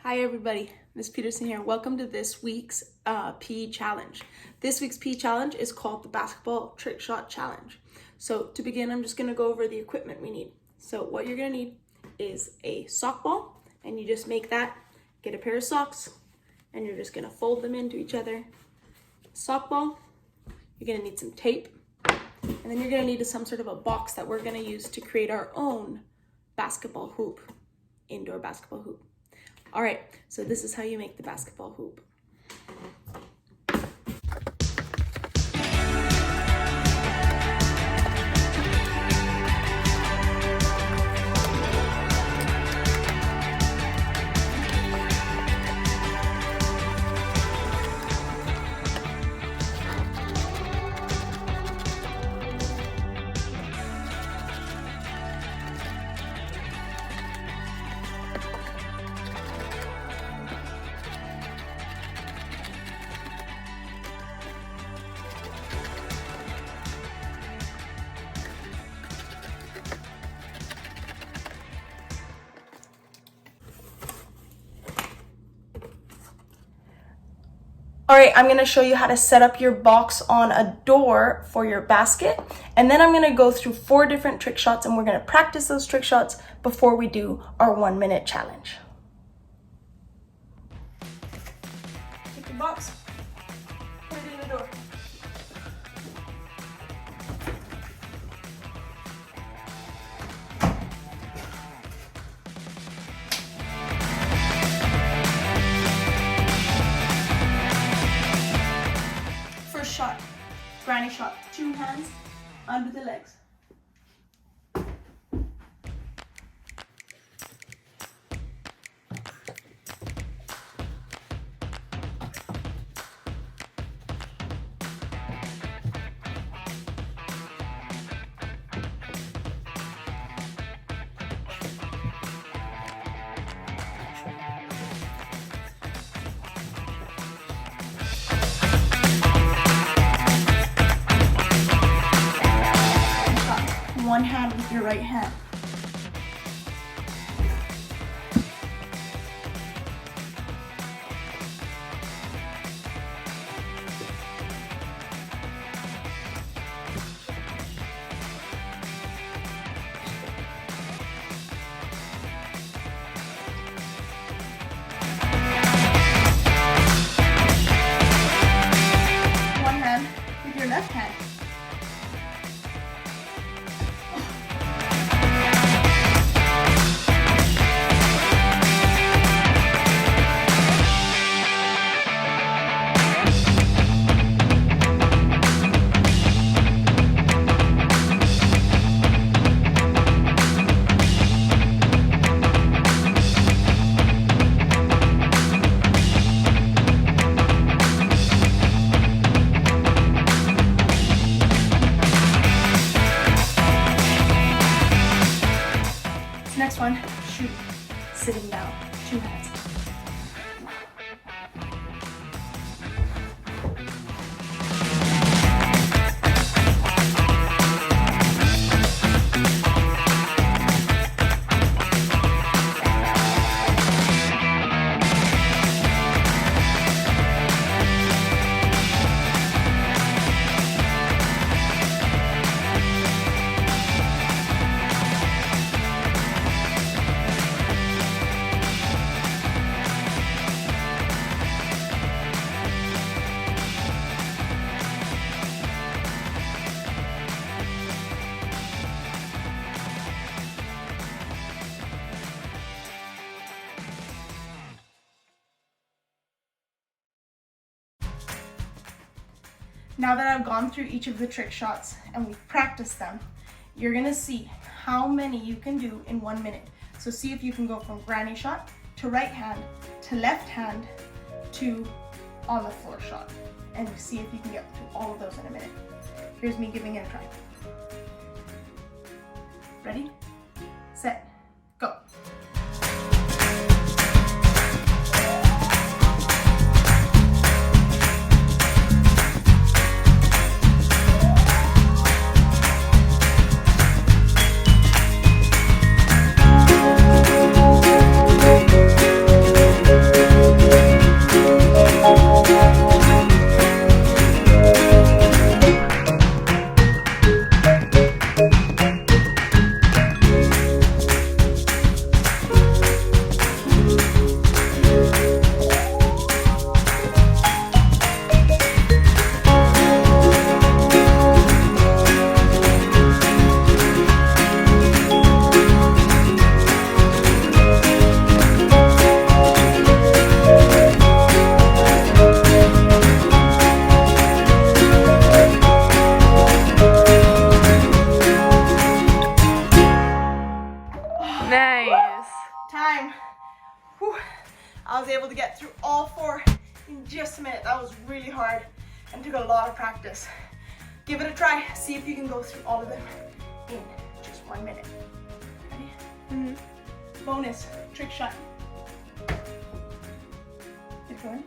Hi everybody, Ms. Peterson here. Welcome to this week's PE challenge. This week's PE challenge is called the Basketball Trick Shot Challenge. So to begin, I'm just gonna go over the equipment we need. So what you're gonna need is a sock ball, and you just make that, get a pair of socks, and you're just gonna fold them into each other. Sock ball, you're gonna need some tape, and then you're gonna need some sort of a box that we're gonna use to create our own basketball hoop, indoor basketball hoop. All right, so this is how you make the basketball hoop. All right, I'm gonna show you how to set up your box on a door for your basket. And then I'm gonna go through 4 different trick shots, and we're gonna practice those trick shots before we do our 1-minute challenge. Take your box, put it in the door. Shot, granny shot, 2 hands under the legs. One hand with your right hand. One hand with your left hand. Next one, shoot, sitting down, 2 hands. Now that I've gone through each of the trick shots and we've practiced them, you're gonna see how many you can do in 1 minute. So see if you can go from granny shot to right hand to left hand to on the floor shot, and see if you can get through all of those in a minute. Here's me giving it a try. Ready, set, go. I was able to get through all 4 in just a minute. That was really hard and took a lot of practice. Give it a try. See if you can go through all of them in just 1 minute. Ready? Bonus trick shot. Keep going.